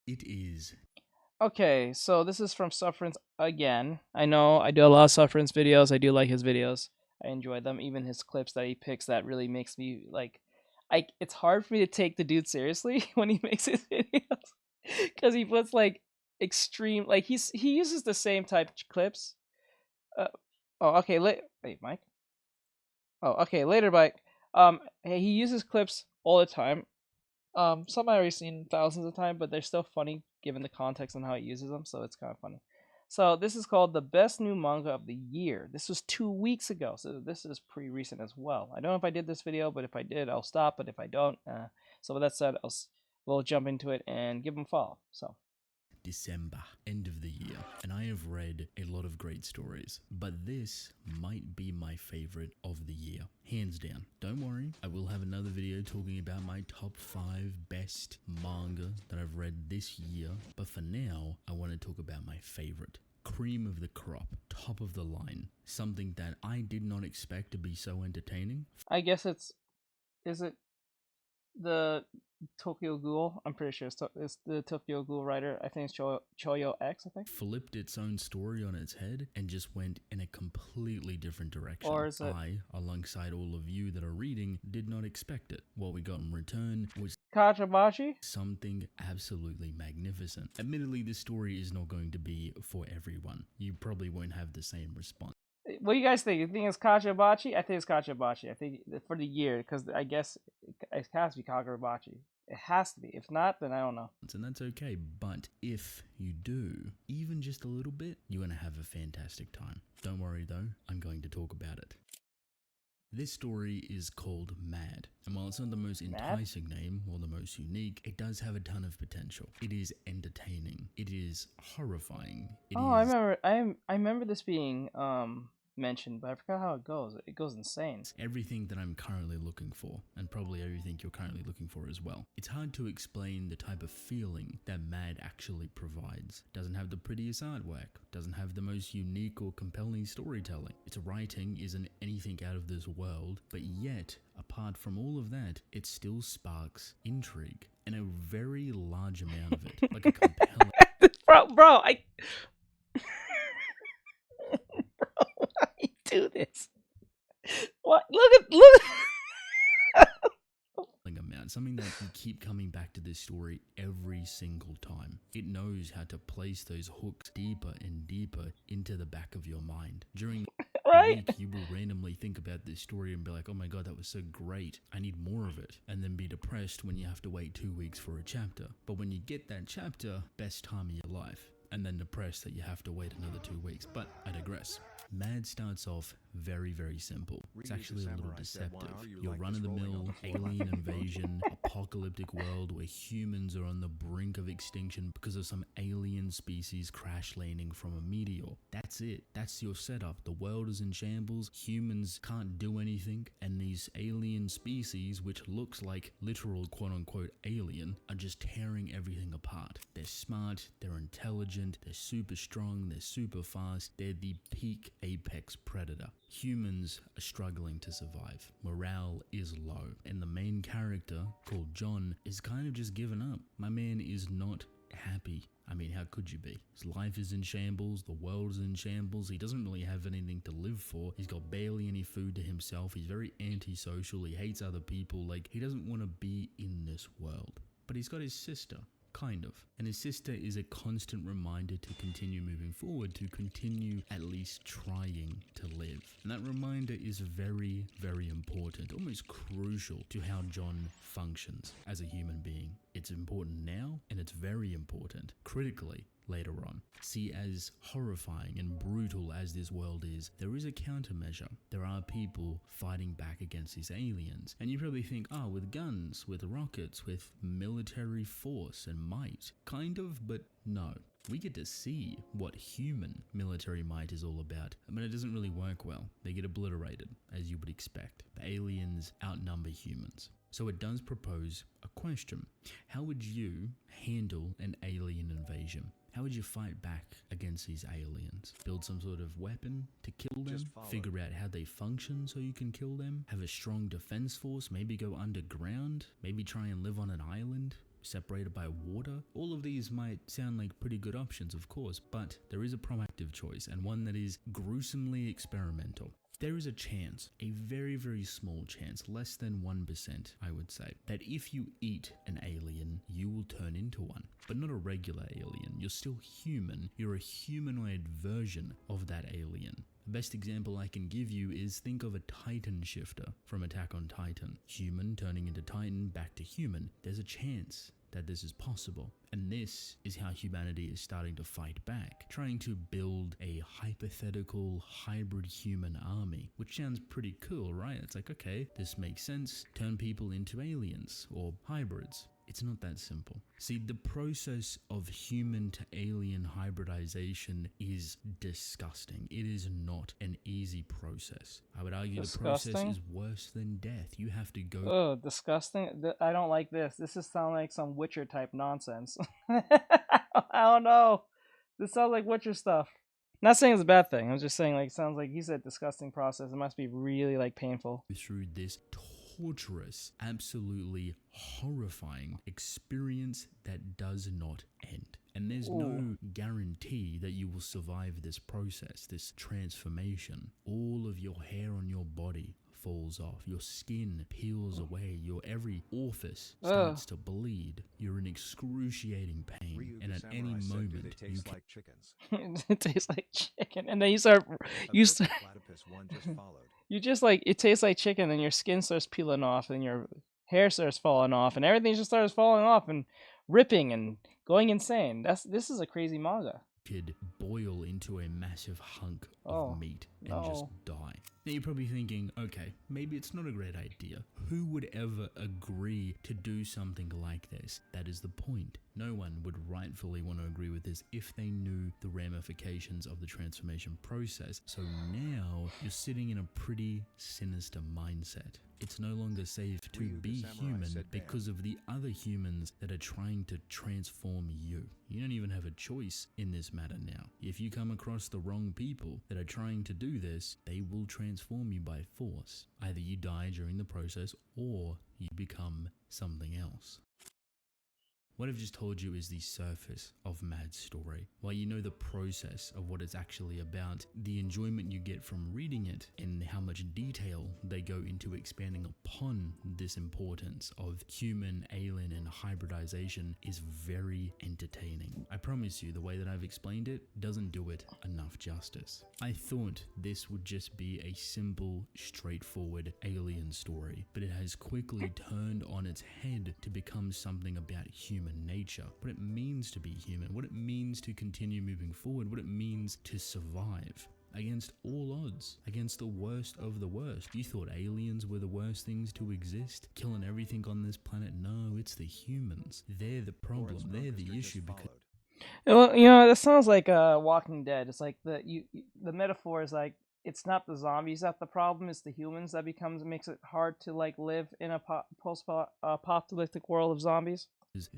It is. Okay, so this is from Sufferance again. I know I do a lot of Sufferance videos. I do like his videos. I enjoy them. Even his clips that he picks that really makes me like it's hard for me to take the dude seriously when he makes his videos cuz he puts like extreme like he uses the same type of clips. Uh, oh, okay, wait, Mike. Oh, okay, later, Mike. Hey, he uses clips all the time. Some I've already seen thousands of times, but they're still funny given the context and how he uses them, so it's kind of funny. So this is called the best new manga of the year. This was 2 weeks ago, so this is pretty recent as well. I don't know if I did this video, but if I did, I'll stop. But if I don't, so with that said, we'll jump into it and give him a follow. So December, end of the year, and I have read a lot of great stories, but this might be my favorite of the year, hands down. Don't worry, I will have another video talking about my top 5 best manga that I've read this year, but for now, I want to talk about my favorite. Cream of the crop, top of the line, something that I did not expect to be so entertaining. I guess is it the Tokyo Ghoul. I'm pretty sure it's the Tokyo Ghoul writer. I think it's Choyo X. I think, Flipped its own story on its head and just went in a completely different or direction. is it I, alongside all of you that are reading, did not expect it. What we got in return was Kajabachi? something absolutely magnificent. Admittedly, this story is not going to be for everyone. You probably won't have the same response. What do you guys think? You think it's Kajabachi? I think it's Kajabachi. I think for the year, because I guess it has to be Kagurabachi. It has to be. If not, then I don't know. And that's okay, but if you do, even just a little bit, you're going to have a fantastic time. Don't worry though, I'm going to talk about it. This story is called Mad, and while it's not the most Mad? enticing name or the most unique, it does have a ton of potential. It is entertaining, it is horrifying, it Oh, I is remember. I remember this being mentioned, but I forgot how it goes. It goes insane. everything that I'm currently looking for, and probably everything you're currently looking for as well. It's hard to explain the type of feeling that Mad actually provides. Doesn't have the prettiest artwork, doesn't have the most unique or compelling storytelling. Its writing isn't anything out of this world, but yet, apart from all of that, it still sparks intrigue, and a very large amount of it, like a compelling bro, why you do this? What? Look. amount, something that you keep coming back to this story every single time. It knows how to place those hooks deeper and deeper into the back of your mind. During the Right? week, you will randomly think about this story and be like, oh my god, that was so great, I need more of it. And then be depressed when you have to wait 2 weeks for a chapter. But when you get that chapter, best time of your life. And then depressed that you have to wait another 2 weeks. But I digress. Mad starts off very, very simple. It's actually a little deceptive. Your run-of-the-mill alien invasion, apocalyptic world where humans are on the brink of extinction because of some alien species crash landing from a meteor. That's it. That's your setup. The world is in shambles, humans can't do anything, and these alien species, which looks like literal quote-unquote alien, are just tearing everything apart. They're smart, they're intelligent, they're super strong, they're super fast, they're the peak apex predator. Humans are struggling to survive. Morale is low. And the main character, called John, is kind of just given up. My man is not happy. I mean, how could you be? His life is in shambles, the world is in shambles, he doesn't really have anything to live for, he's got barely any food to himself, he's very antisocial, he hates other people, like, he doesn't want to be in this world. But he's got his sister. Kind of. And his sister is a constant reminder to continue moving forward, to continue at least trying to live. And that reminder is very, very important, almost crucial to how John functions as a human being. It's important now, and it's very important, critically, later on. See, as horrifying and brutal as this world is, there is a countermeasure. There are people fighting back against these aliens. And you probably think, oh, with guns, with rockets, with military force and might. Kind of, but no. We get to see what human military might is all about, but it doesn't really work well. They get obliterated, as you would expect. The aliens outnumber humans. So it does propose a question. How would you handle an alien invasion? How would you fight back against these aliens? Build some sort of weapon to kill them? Figure out how they function so you can kill them? Have a strong defense force? Maybe go underground? Maybe try and live on an island? separated by water? All of these might sound like pretty good options, of course, but there is a proactive choice, and one that is gruesomely experimental. There is a chance, a very, very small chance, less than 1%, I would say, that if you eat an alien, you will turn into one. But not a regular alien. You're still human. You're a humanoid version of that alien. The best example I can give you is think of a Titan shifter from Attack on Titan. Human turning into Titan, back to human. There's a chance that this is possible. And this is how humanity is starting to fight back, trying to build a hypothetical hybrid human army, which sounds pretty cool, right? It's like, okay, this makes sense. Turn people into aliens or hybrids. It's not that simple. See, the process of human to alien hybridization is disgusting. It is not an easy process. I would argue the process is worse than death. You have to go... Oh, disgusting. I don't like this. This is sound like some Witcher type nonsense. I don't know. This sounds like Witcher stuff. Not saying it's a bad thing. I'm just saying, like, it sounds like he said disgusting process. It must be really, like, painful. Through this torturous, absolutely horrifying experience that does not end. And there's no guarantee that you will survive this process, this transformation. All of your hair on your body falls off, your skin peels away, your every orifice starts to bleed. You're in excruciating pain, and at any moment they taste like chickens. It tastes like chicken, and then you start Platypus one just followed. you just like, it tastes like chicken, and your skin starts peeling off, and your hair starts falling off, and everything just starts falling off and ripping and going insane. This is a crazy manga. Could boil into a massive hunk of meat and just die. Now you're probably thinking, okay, maybe it's not a great idea. Who would ever agree to do something like this? That is the point. No one would rightfully want to agree with this if they knew the ramifications of the transformation process. So now you're sitting in a pretty sinister mindset. It's no longer safe to be human because of the other humans that are trying to transform you. You don't even have a choice in this matter now. If you come across the wrong people that are trying to do this, they will transform you by force. Either you die during the process or you become something else. What I've just told you is the surface of Mad's story. While you know the process of what it's actually about, the enjoyment you get from reading it and how much detail they go into expanding upon this importance of human, alien, and hybridization is very entertaining. I promise you, the way that I've explained it doesn't do it enough justice. I thought this would just be a simple, straightforward alien story, but it has quickly turned on its head to become something about human nature, what it means to be human, what it means to continue moving forward, what it means to survive against all odds, against the worst of the worst. You thought aliens were the worst things to exist, killing everything on this planet? No, it's the humans. They're the problem. They're the issue. Because well, you know, that sounds like Walking Dead. It's like the metaphor is like, it's not the zombies that the problem, it's the humans that makes it hard to like live in a post-apocalyptic world of zombies.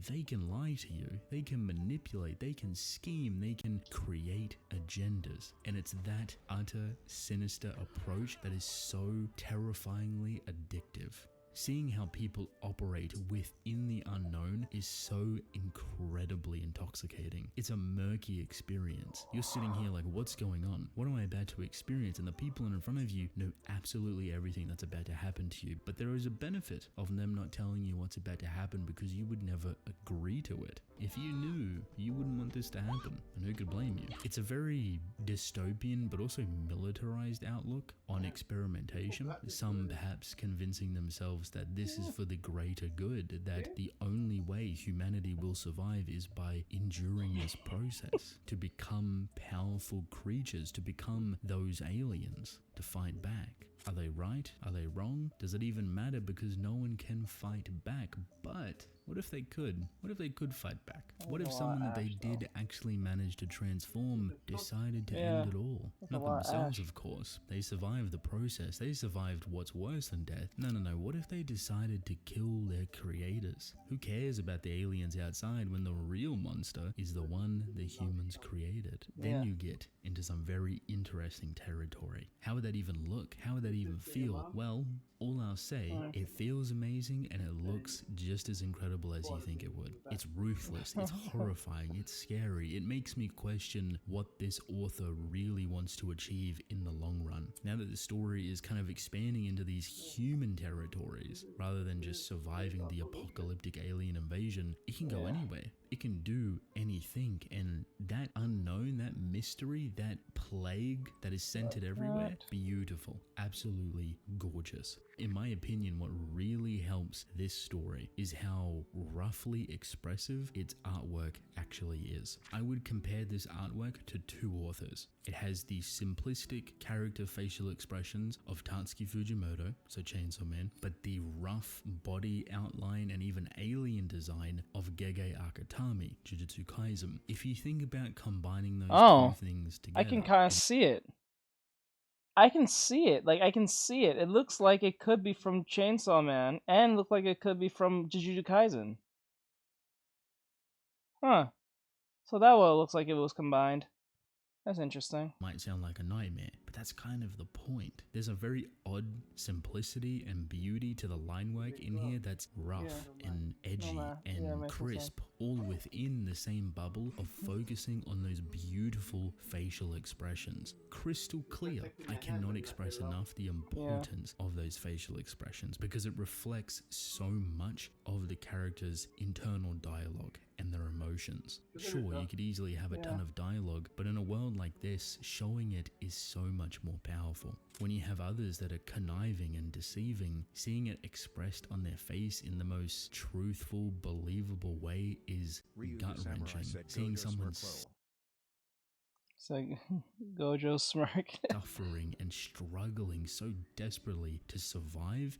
They can lie to you, they can manipulate, they can scheme, they can create agendas. And it's that utter sinister approach that is so terrifyingly addictive. Seeing how people operate within the unknown is so incredibly intoxicating. It's a murky experience. You're sitting here like, what's going on? What am I about to experience? And the people in front of you know absolutely everything that's about to happen to you. But there is a benefit of them not telling you what's about to happen because you would never agree to it. If you knew, you wouldn't want this to happen. And who could blame you? It's a very dystopian but also militarized outlook on experimentation. Some perhaps convincing themselves that this is for the greater good, that the only way humanity will survive is by enduring this process, to become powerful creatures, to become those aliens, to fight back. Are they right? Are they wrong? Does it even matter? Because no one can fight back. But what if they could? What if they could fight back? What if someone that they did actually manage to transform decided to end it all? Not themselves, of course. They survived the process. They survived what's worse than death. No. What if they decided to kill their creators? Who cares about the aliens outside when the real monster is the one the humans created? Then you get into some very interesting territory. How would that even look? How would that even feel? Well, all I'll say, it feels amazing and it looks just as incredible as you think it would. It's ruthless, it's horrifying, it's scary. It makes me question what this author really wants to achieve in the long run. Now that the story is kind of expanding into these human territories, rather than just surviving the apocalyptic alien invasion, it can go anywhere. It can do anything, and that unknown, that mystery, that plague that is centered everywhere, beautiful, absolutely gorgeous. In my opinion, what really helps this story is how roughly expressive its artwork actually is. I would compare this artwork to two authors. It has the simplistic character facial expressions of Tatsuki Fujimoto, so Chainsaw Man, but the rough body outline and even alien design of Gege Akutami, Jujutsu Kaisen. If you think about combining those two things together, I can kind of see it. I can see it. Like, I can see it. It looks like it could be from Chainsaw Man and look like it could be from Jujutsu Kaisen. Huh. So that what it looks like it was combined. That's interesting. Might sound like a nightmare, but that's kind of the point. There's a very odd simplicity and beauty to the line work in here that's rough and edgy and crisp, all within the same bubble of focusing on those beautiful facial expressions. Crystal clear. I cannot express enough the importance of those facial expressions because it reflects so much of the character's internal dialogue and their emotions. Sure, you could easily have a ton of dialogue, but in a world like this, showing it is so much more powerful. When you have others that are conniving and deceiving, seeing it expressed on their face in the most truthful, believable way is gut-wrenching. Seeing someone It's like Gojo smirk. suffering and struggling so desperately to survive,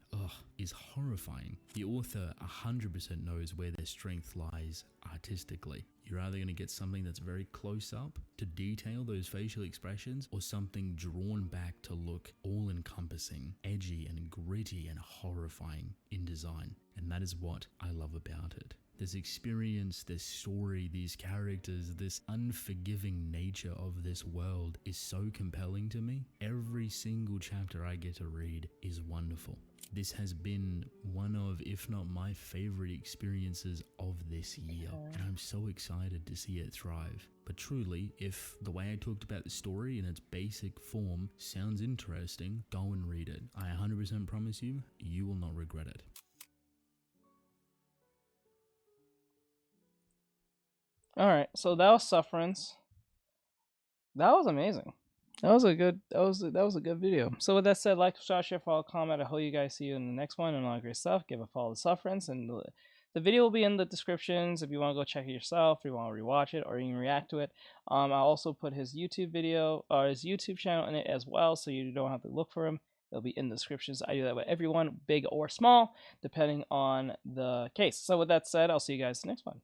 is horrifying. The author 100% knows where their strength lies artistically. You're either going to get something that's very close up to detail those facial expressions, or something drawn back to look all-encompassing, edgy and gritty and horrifying in design. And that is what I love about it. This experience, this story, these characters, this unforgiving nature of this world is so compelling to me. Every single chapter I get to read is wonderful. This has been one of, if not my favorite experiences of this year, and I'm so excited to see it thrive. But truly, if the way I talked about the story in its basic form sounds interesting, go and read it. I 100% promise you, you will not regret it. Alright, so that was Sufferance. That was amazing. That was a good video. So with that said, like, subscribe, share, follow, comment. I hope you guys see you in the next one and all that great stuff. Give a follow to Sufferance, and the video will be in the descriptions if you want to go check it yourself, if you want to rewatch it or even react to it. I'll also put his YouTube video or his YouTube channel in it as well, so you don't have to look for him. It'll be in the descriptions. I do that with everyone, big or small, depending on the case. So with that said, I'll see you guys next one.